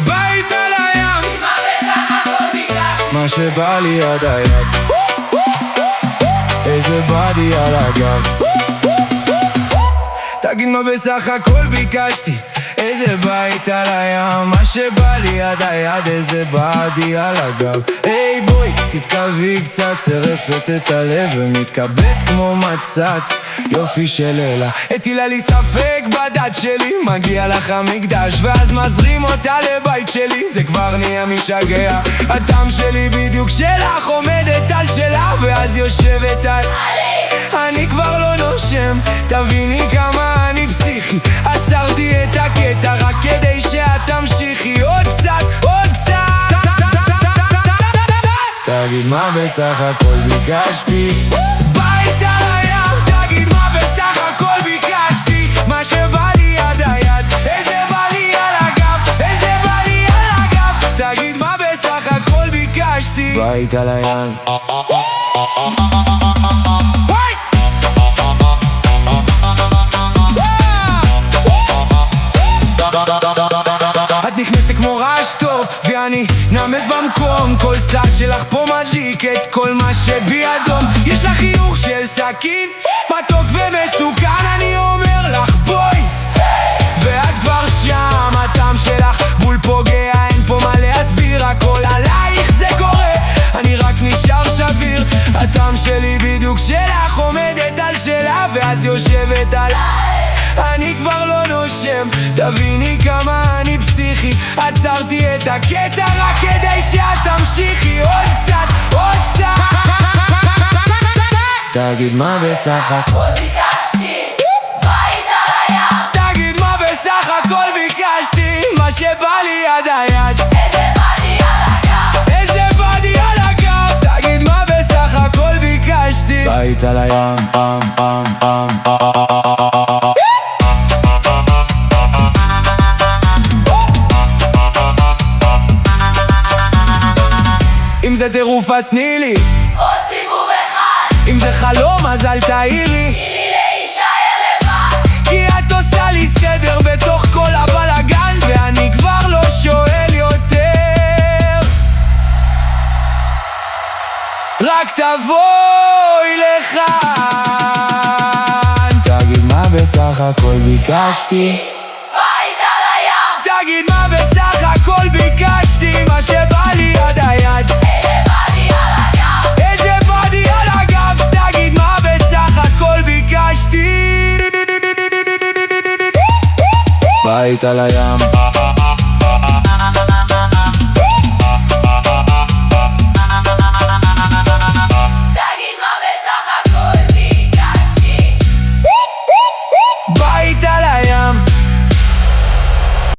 בית על הים, מה שבא לי עד היד, איזה בדי על הגב. תגיד מה בסך הכל ביקשתי, איזה בית על הים, מה שבא לי עד היד, איזה בדי על הגב. היי בואי, תתקרבי קצת, צרפת את הלב ומתקבט כמו מצת, יופי של לילה. הטילה לי ספק בדת שלי, מגיע לך המקדש ואז מזרים אותה לבית שלי, זה כבר נהיה משגע. הטעם שלי בדיוק שלך, עומדת על שלה ואז יושבת על אני כבר לא נושם, תביני כמה אני פסיכי, עצרתי את הקטע רק כדי שאת תמשיכי עוד קצת, עוד קצת. תגיד מה בסך הכל ביקשתי, בית על הים. תגיד מה בסך הכל ביקשתי, מה שבא לי עד היד, איזה בא לי על הגב, איזה בא לי על הגב. תגיד מה בסך הכל ביקשתי, בית על הים. את נכנסת כמו רעש טוב ואני נמס במקום, כל צד שלך פה מדליק את כל מה שבי אדום. יש לך חיוך של סכין, מתוק ומסוכן, אני אומר לך בואי ואת כבר שם. הטעם שלך בול פוגע, אין פה מה להסביר, הכל עלייך זה קורה, אני רק נשאר שביר. הטעם שלי בדיוק שלך, עומדת על שלה ואז יושבת על אני כבר לא נושם, תביני כמה אני פסיכי, עצרתי את הקטע רק כדי שאת תמשיכי עוד קצת, עוד קצת. תגיד מה בסך הכל ביקשתי, בית על הים. תגיד מה בסך הכל ביקשתי, מה שבא לי עד היד, איזה בדי על הגב, איזה בדי על הגב. תגיד מה בסך הכל ביקשתי, בית על הים. פעם פעם פעם פעם. אם זה טירוף אז תני לי עוד סיבוב אחד, אם זה חלום אז אל תעירי, תני לי להישאר לבד, כי את עושה לי סדר בתוך כל הבלגן ואני כבר לא שואל יותר, רק תבואי לכאן. תגיד מה בסך הכל ביקשתי, בית על הים. תגיד מה בסך הכל ביקשתי, מה שבא לי עד היד, איזה בדי על הגב, איזה בדי על הגב. תגיד מה בסך הכל ביקשתי, בית על הים.